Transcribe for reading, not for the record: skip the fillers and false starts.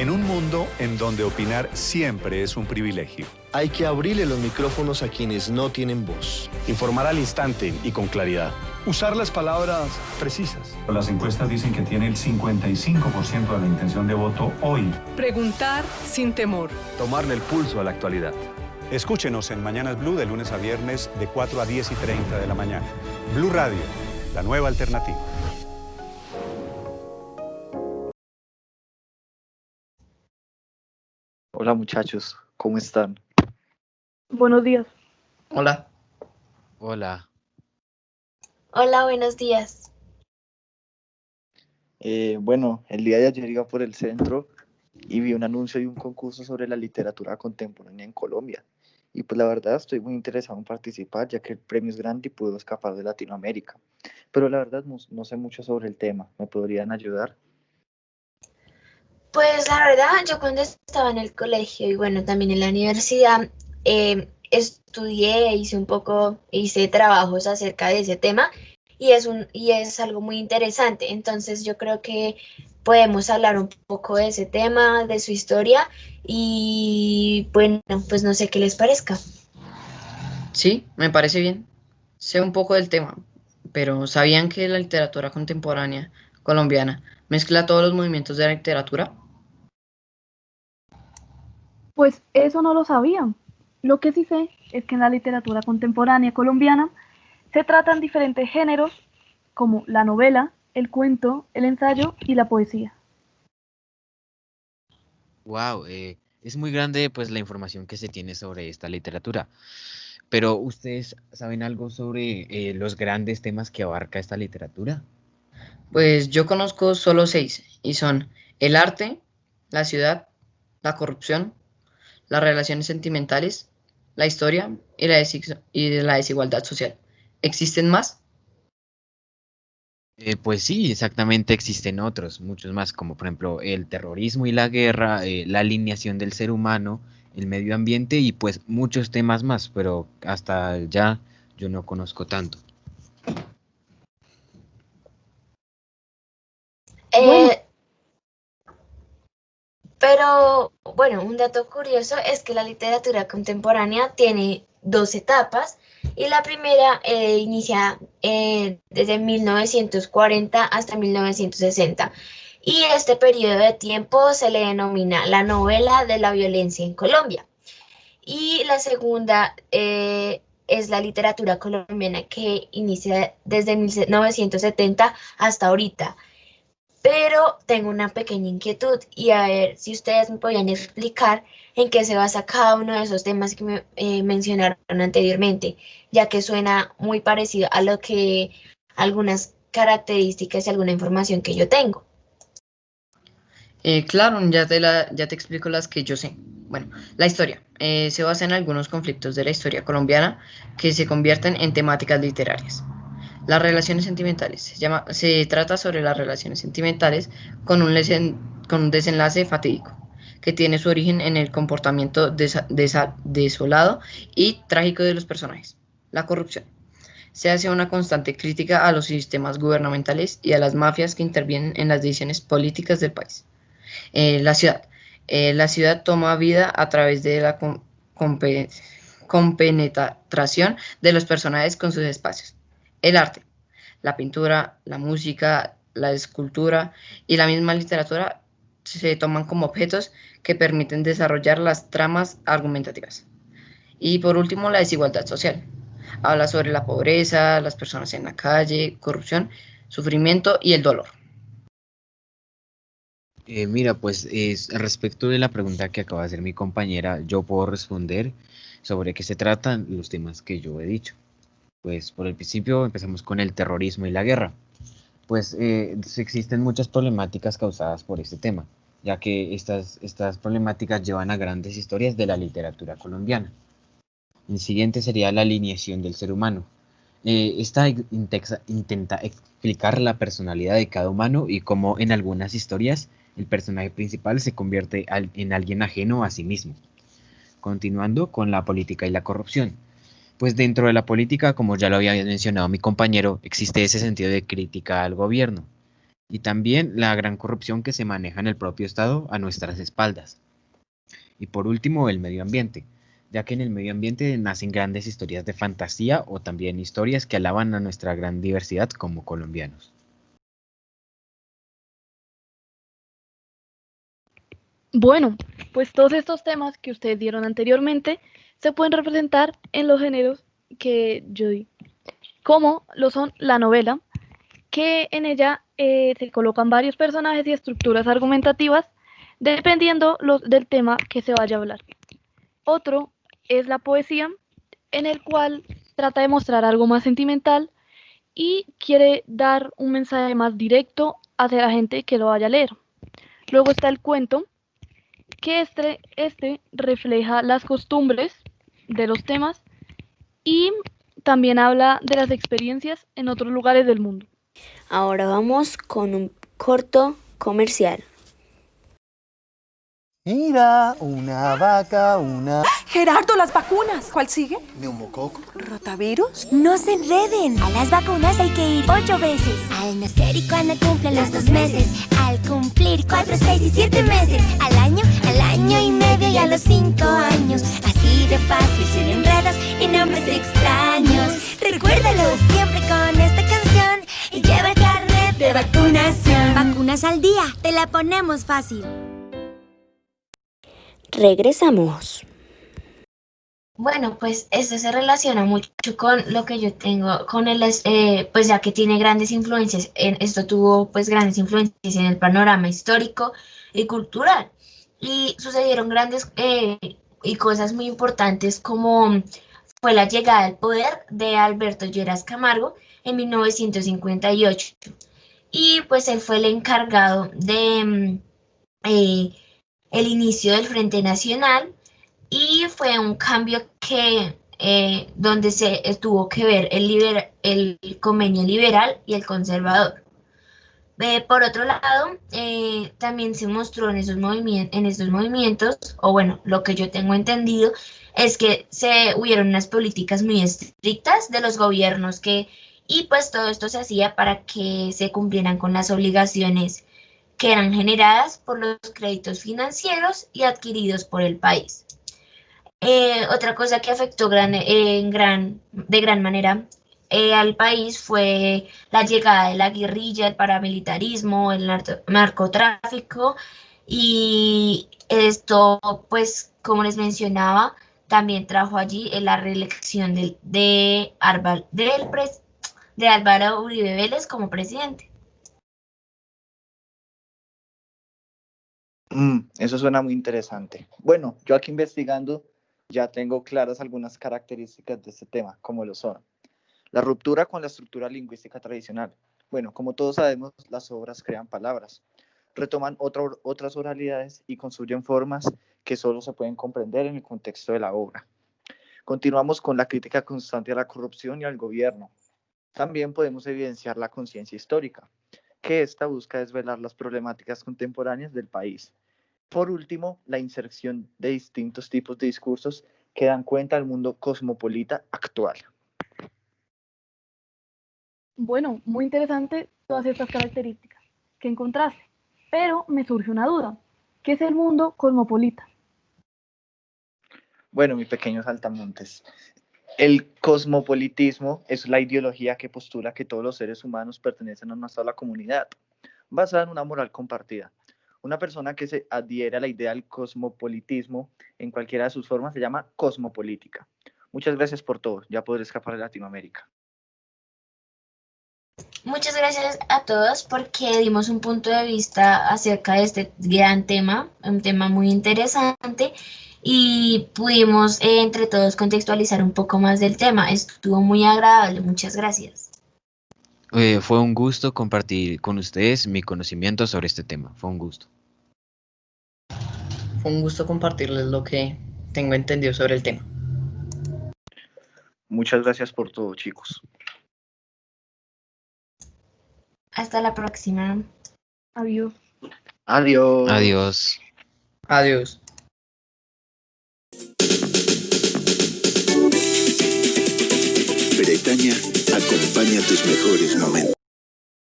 En un mundo en donde opinar siempre es un privilegio. Hay que abrirle los micrófonos a quienes no tienen voz. Informar al instante y con claridad. Usar las palabras precisas. Las encuestas dicen que tiene el 55% de la intención de voto hoy. Preguntar sin temor. Tomarle el pulso a la actualidad. Escúchenos en Mañanas Blue de lunes a viernes de 4 a 10:30 de la mañana. Blue Radio, la nueva alternativa. Hola muchachos, ¿cómo están? Buenos días. Hola. Hola. Hola, buenos días. Bueno, el día de ayer iba por el centro y vi un anuncio de un concurso sobre la literatura contemporánea en Colombia. Y pues la verdad estoy muy interesado en participar, ya que el premio es grande y puedo escapar de Latinoamérica. Pero la verdad no sé mucho sobre el tema. ¿Me podrían ayudar? Pues la verdad, yo cuando estaba en el colegio y bueno, también en la universidad, estudié, hice trabajos acerca de ese tema y es algo muy interesante. Entonces yo creo que podemos hablar un poco de ese tema, de su historia y bueno, pues no sé qué les parezca. Sí, me parece bien. Sé un poco del tema, pero ¿sabían que la literatura contemporánea colombiana mezcla todos los movimientos de la literatura? Pues eso no lo sabía. Lo que sí sé es que en la literatura contemporánea colombiana se tratan diferentes géneros como la novela, el cuento, el ensayo y la poesía. Wow, es muy grande pues la información que se tiene sobre esta literatura. Pero ¿ustedes saben algo sobre los grandes temas que abarca esta literatura? Pues yo conozco solo 6 y son el arte, la ciudad, la corrupción, las relaciones sentimentales, la historia y la desigualdad social. ¿Existen más? Pues sí, exactamente existen otros, muchos más, como por ejemplo el terrorismo y la guerra, la alineación del ser humano, el medio ambiente y pues muchos temas más, pero hasta ya yo no conozco tanto. Pero bueno, un dato curioso es que la literatura contemporánea tiene 2 etapas y la primera inicia desde 1940 hasta 1960 y este periodo de tiempo se le denomina la novela de la violencia en Colombia. Y la segunda es la literatura colombiana que inicia desde 1970 hasta ahorita. Pero tengo una pequeña inquietud y a ver si ustedes me podían explicar en qué se basa cada uno de esos temas que me mencionaron anteriormente, ya que suena muy parecido a lo que algunas características y alguna información que yo tengo. Claro, ya te explico las que yo sé. Bueno, la historia se basa en algunos conflictos de la historia colombiana que se convierten en temáticas literarias. Las relaciones sentimentales. Se trata sobre las relaciones sentimentales con un desenlace fatídico, que tiene su origen en el comportamiento desolado y trágico de los personajes. La corrupción. Se hace una constante crítica a los sistemas gubernamentales y a las mafias que intervienen en las decisiones políticas del país. La ciudad. La ciudad toma vida a través de la compenetración de los personajes con sus espacios. El arte, la pintura, la música, la escultura y la misma literatura se toman como objetos que permiten desarrollar las tramas argumentativas. Y por último, la desigualdad social. Habla sobre la pobreza, las personas en la calle, corrupción, sufrimiento y el dolor. Mira, pues respecto de la pregunta que acaba de hacer mi compañera, yo puedo responder sobre qué se tratan los temas que yo he dicho. Pues por el principio empezamos con el terrorismo y la guerra. Pues existen muchas problemáticas causadas por este tema, ya que estas problemáticas llevan a grandes historias de la literatura colombiana. El siguiente sería la alineación del ser humano. Esta intenta explicar la personalidad de cada humano y cómo en algunas historias el personaje principal se convierte en alguien ajeno a sí mismo. Continuando con la política y la corrupción. Pues dentro de la política, como ya lo había mencionado mi compañero, existe ese sentido de crítica al gobierno. y también la gran corrupción que se maneja en el propio Estado a nuestras espaldas. Y por último, el medio ambiente, ya que en el medio ambiente nacen grandes historias de fantasía o también historias que alaban a nuestra gran diversidad como colombianos. Bueno, pues todos estos temas que ustedes dieron anteriormente se pueden representar en los géneros que yo di, como lo son la novela, que en ella se colocan varios personajes y estructuras argumentativas dependiendo del tema que se vaya a hablar. Otro es la poesía, en el cual trata de mostrar algo más sentimental y quiere dar un mensaje más directo hacia la gente que lo vaya a leer. Luego está el cuento, que este refleja las costumbres de los temas y también habla de las experiencias en otros lugares del mundo. Ahora vamos con un corto comercial. Mira, una vaca, una... Gerardo, las vacunas. ¿Cuál sigue? ¿Neumococo? ¿Rotavirus? No se enreden. A las vacunas hay que ir 8 veces. Al nacer y cuando cumplen los 2 meses. Al cumplir 4, 6 y 7 meses. Al año y medio y a los 5 años. Así de fácil, sin enredos y nombres extraños. Recuérdalo siempre con esta canción. Y lleva el carnet de vacunación. Vacunas al día, te la ponemos fácil. Regresamos. Bueno, pues esto se relaciona mucho con lo que yo tengo, con el, pues ya que tiene grandes influencias, esto tuvo pues grandes influencias en el panorama histórico y cultural, y sucedieron grandes y cosas muy importantes como fue la llegada al poder de Alberto Lleras Camargo en 1958, y pues él fue el encargado de el inicio del Frente Nacional, y fue un cambio que donde se tuvo que ver el convenio liberal y el conservador. Por otro lado, también se mostró en estos movimientos, o bueno, lo que yo tengo entendido, es que hubieron unas políticas muy estrictas de los gobiernos y pues todo esto se hacía para que se cumplieran con las obligaciones que eran generadas por los créditos financieros y adquiridos por el país. Otra cosa que afectó de gran manera al país fue la llegada de la guerrilla, el paramilitarismo, el narcotráfico, y esto, pues, como les mencionaba, también trajo allí la reelección de Álvaro Uribe Vélez como presidente. Eso suena muy interesante. Bueno, yo aquí investigando ya tengo claras algunas características de este tema, como lo son la ruptura con la estructura lingüística tradicional. Bueno, como todos sabemos, las obras crean palabras, retoman otras oralidades y construyen formas que solo se pueden comprender en el contexto de la obra. Continuamos con la crítica constante a la corrupción y al gobierno. También podemos evidenciar la conciencia histórica, que esta busca desvelar las problemáticas contemporáneas del país. Por último, la inserción de distintos tipos de discursos que dan cuenta del mundo cosmopolita actual. Bueno, muy interesante todas estas características que encontraste, pero me surge una duda. ¿Qué es el mundo cosmopolita? Bueno, mi pequeño saltamontes, el cosmopolitismo es la ideología que postula que todos los seres humanos pertenecen a una sola comunidad, basada en una moral compartida. Una persona que se adhiere a la idea del cosmopolitismo en cualquiera de sus formas se llama cosmopolítica. Muchas gracias por todo. Ya podré escapar de Latinoamérica. Muchas gracias a todos porque dimos un punto de vista acerca de este gran tema, un tema muy interesante, y pudimos entre todos contextualizar un poco más del tema. Estuvo muy agradable. Muchas gracias. Fue un gusto compartir con ustedes mi conocimiento sobre este tema. Fue un gusto. Fue un gusto compartirles lo que tengo entendido sobre el tema. Muchas gracias por todo, chicos. Hasta la próxima. Adiós. Adiós. Adiós. Adiós. Bretaña acompaña tus mejores momentos.